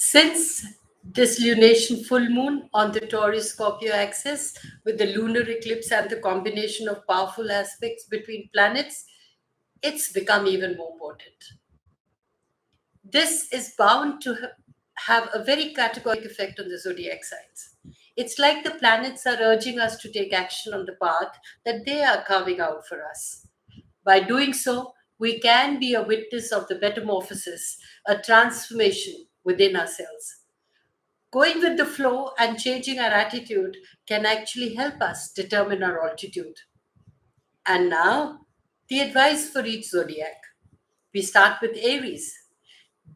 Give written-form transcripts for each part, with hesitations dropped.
Since this lunation full moon on the Taurus Scorpio axis with the lunar eclipse and the combination of powerful aspects between planets, it's become even more potent. This is bound to have a very categoric effect on the zodiac signs. It's like the planets are urging us to take action on the path that they are carving out for us. By doing so, we can be a witness of the metamorphosis, a transformation within ourselves. Going with the flow and changing our attitude can actually help us determine our altitude. And now, the advice for each zodiac. We start with Aries.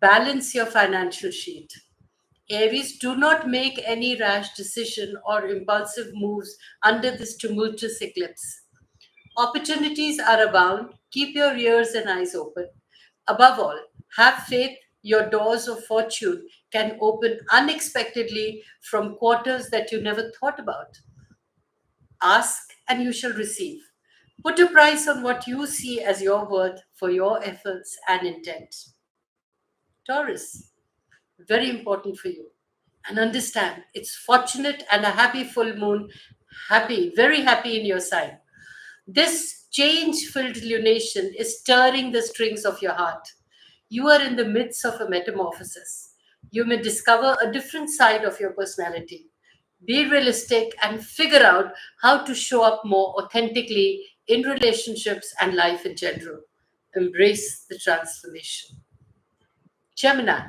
Balance your financial sheet. Aries, do not make any rash decision or impulsive moves under this tumultuous eclipse. Opportunities are abound. Keep your ears and eyes open. Above all, have faith your doors of fortune can open unexpectedly from quarters that you never thought about. Ask and you shall receive. Put a price on what you see as your worth for your efforts and intent. Taurus, very important for you. And understand it's fortunate and a happy full moon, happy, very happy in your sign. This change filled lunation is stirring the strings of your heart. You are in the midst of a metamorphosis. You may discover a different side of your personality. Be realistic and figure out how to show up more authentically in relationships and life in general. Embrace the transformation. Gemini,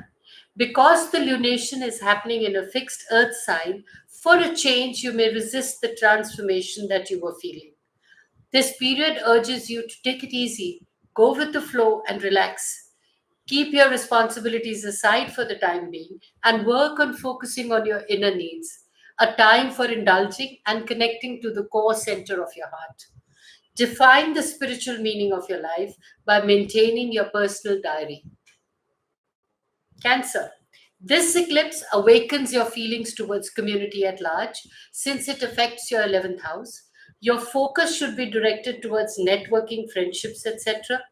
because the lunation is happening in a fixed earth sign, for a change you may resist the transformation that you were feeling. This period urges you to take it easy, go with the flow, and relax. Keep your responsibilities aside for the time being and work on focusing on your inner needs, a time for indulging and connecting to the core center of your heart. Define the spiritual meaning of your life by maintaining your personal diary. Cancer. This eclipse awakens your feelings towards community at large since it affects your 11th house. Your focus should be directed towards networking, friendships, etc.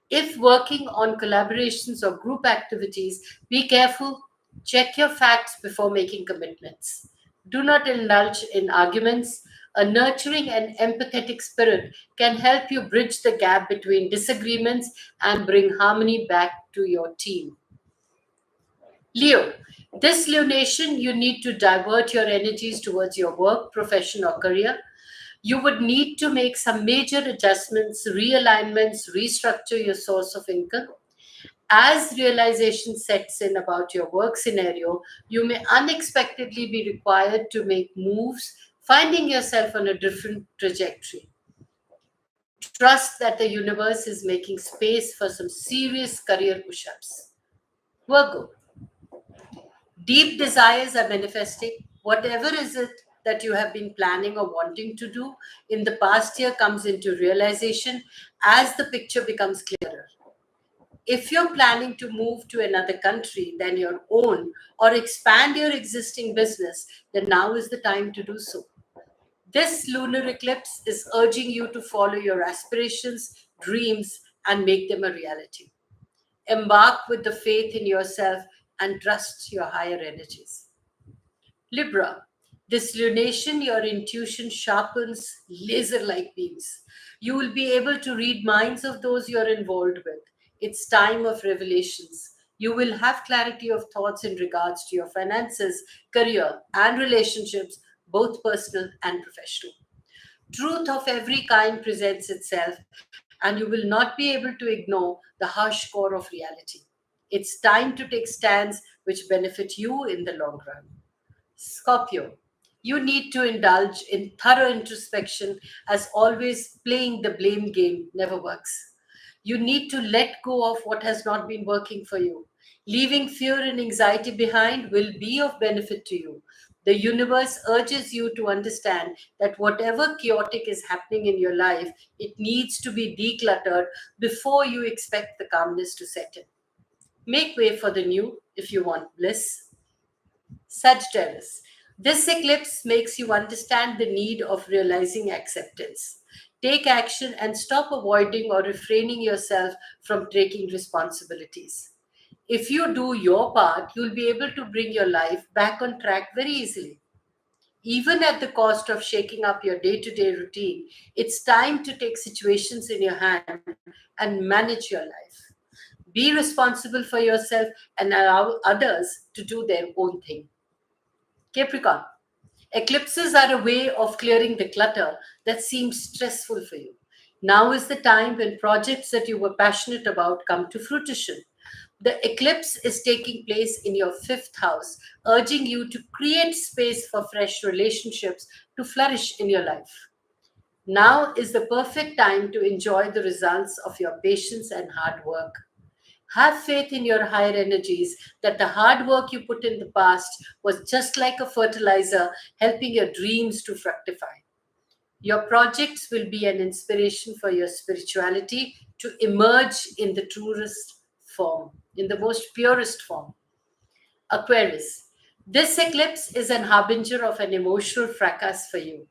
If working on collaborations or group activities, be careful, check your facts before making commitments. Do not indulge in arguments. A nurturing and empathetic spirit can help you bridge the gap between disagreements and bring harmony back to your team. Leo, this lunation, you need to divert your energies towards your work, profession, or career. You would need to make some major adjustments, realignments, restructure your source of income. As realization sets in about your work scenario, you may unexpectedly be required to make moves, finding yourself on a different trajectory. Trust that the universe is making space for some serious career push ups. Virgo, deep desires are manifesting. Whatever is it that you have been planning or wanting to do in the past year comes into realization as the picture becomes clearer. If you're planning to move to another country than your own or expand your existing business, then now is the time to do so. This lunar eclipse is urging you to follow your aspirations, dreams, and make them a reality. Embark with the faith in yourself and trust your higher energies. Libra, this lunation, your intuition sharpens laser like beams. You will be able to read minds of those you're involved with. It's time of revelations. You will have clarity of thoughts in regards to your finances, career, and relationships, both personal and professional. Truth of every kind presents itself, and you will not be able to ignore the harsh core of reality. It's time to take stands which benefit you in the long run. Scorpio, you need to indulge in thorough introspection as always playing the blame game never works. You need to let go of what has not been working for you. Leaving fear and anxiety behind will be of benefit to you. The universe urges you to understand that whatever chaotic is happening in your life, it needs to be decluttered before you expect the calmness to set in. Make way for the new if you want bliss. Sagittarius. This eclipse makes you understand the need of realizing acceptance. Take action and stop avoiding or refraining yourself from taking responsibilities. If you do your part, you'll be able to bring your life back on track very easily. Even at the cost of shaking up your day to day routine, it's time to take situations in your hand and manage your life. Be responsible for yourself and allow others to do their own thing. Capricorn. Eclipses are a way of clearing the clutter that seems stressful for you. Now is the time when projects that you were passionate about come to fruition. The eclipse is taking place in your fifth house, urging you to create space for fresh relationships to flourish in your life. Now is the perfect time to enjoy the results of your patience and hard work. Have faith in your higher energies that the hard work you put in the past was just like a fertilizer helping your dreams to fructify. Your projects will be an inspiration for your spirituality to emerge in the truest form, in the most purest form. Aquarius. This eclipse is an harbinger of an emotional fracas for you.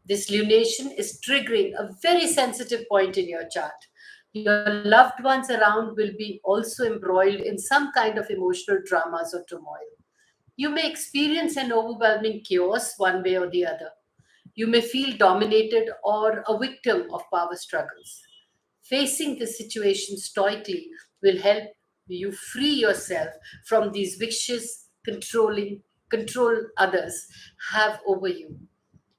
This lunation is triggering a very sensitive point in your chart. Your loved ones around will be also embroiled in some kind of emotional dramas or turmoil. You may experience an overwhelming chaos one way or the other. You may feel dominated or a victim of power struggles. Facing the situation stoically will help you free yourself from these vicious control others have over you.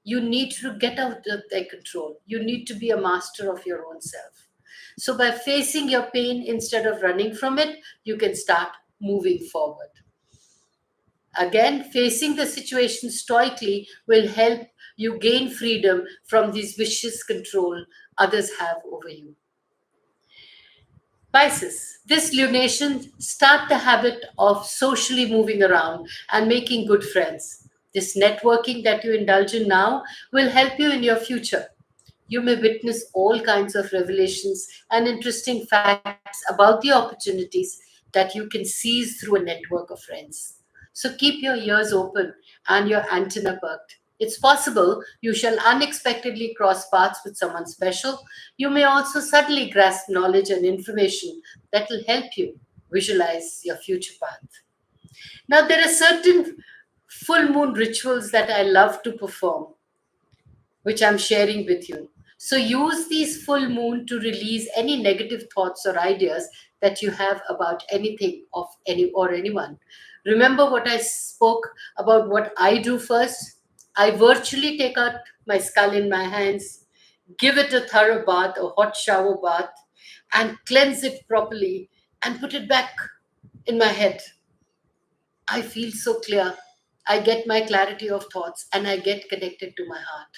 You need to get out of their control. You need to be a master of your own self. So by facing your pain instead of running from it, you can start moving forward. Again, facing the situation stoically will help you gain freedom from these vicious control others have over you. Pisces, this lunation start the habit of socially moving around and making good friends. This networking that you indulge in now will help you in your future. You may witness all kinds of revelations and interesting facts about the opportunities that you can seize through a network of friends. So keep your ears open and your antenna perked. It's possible you shall unexpectedly cross paths with someone special. You may also suddenly grasp knowledge and information that will help you visualize your future path. Now, there are certain full moon rituals that I love to perform, which I'm sharing with you. So use these full moon to release any negative thoughts or ideas that you have about anything of any or anyone. Remember what I spoke about what I do first? I virtually take out my skull in my hands, give it a thorough bath, a hot shower bath, and cleanse it properly and put it back in my head. I feel so clear. I get my clarity of thoughts and I get connected to my heart.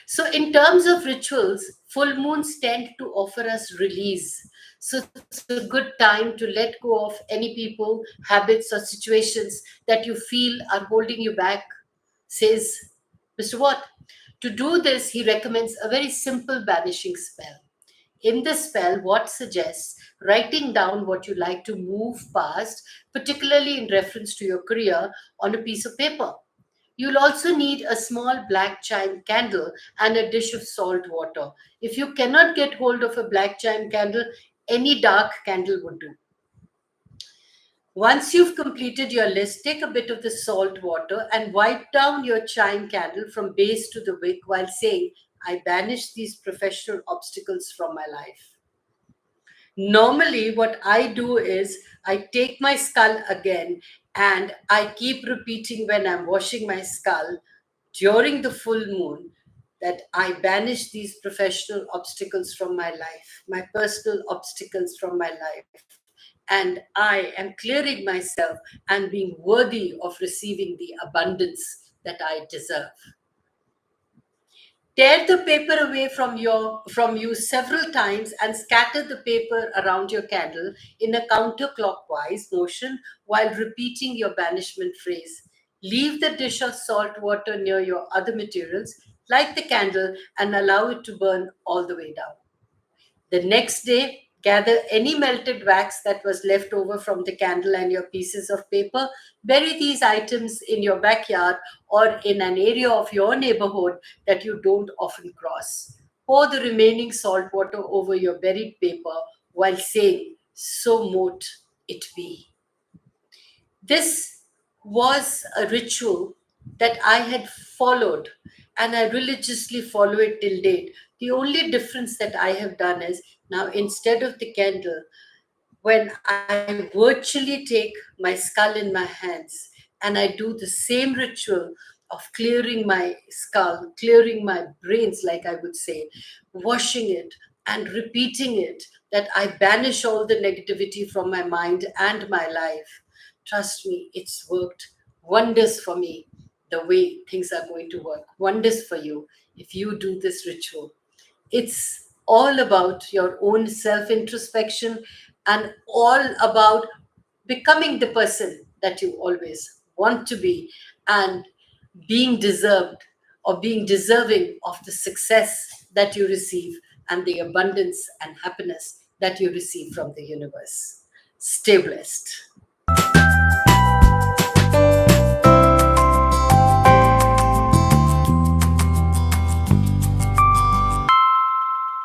So, in terms of rituals, full moons tend to offer us release. So, it's a good time to let go of any people, habits, or situations that you feel are holding you back, says Mr. Watt. To do this, he recommends a very simple banishing spell. In the spell, Watt suggests writing down what you like to move past, particularly in reference to your career, on a piece of paper. You'll also need a small black chime candle and a dish of salt water. If you cannot get hold of a black chime candle, any dark candle would do. Once you've completed your list, take a bit of the salt water and wipe down your chime candle from base to the wick while saying, I banish these professional obstacles from my life. Normally, what I do is I take my skull again and I keep repeating when I'm washing my skull during the full moon that I banish these professional obstacles from my life, my personal obstacles from my life. And I am clearing myself and being worthy of receiving the abundance that I deserve. Tear the paper away from you several times and scatter the paper around your candle in a counterclockwise motion while repeating your banishment phrase. Leave the dish of salt water near your other materials, light the candle, and allow it to burn all the way down. The next day, gather any melted wax that was left over from the candle and your pieces of paper. Bury these items in your backyard or in an area of your neighborhood that you don't often cross. Pour the remaining salt water over your buried paper while saying, So mote, it be. This was a ritual that I had followed, and I religiously follow it till date. The only difference that I have done is now, instead of the candle, when I virtually take my skull in my hands and I do the same ritual of clearing my skull, clearing my brains, like I would say, washing it and repeating it, that I banish all the negativity from my mind and my life. Trust me, it's worked wonders for me the way things are going to work. Wonders for you if you do this ritual. It's all about your own self introspection and all about becoming the person that you always want to be, and being deserved or being deserving of the success that you receive and the abundance and happiness that you receive from the universe. Stay blessed.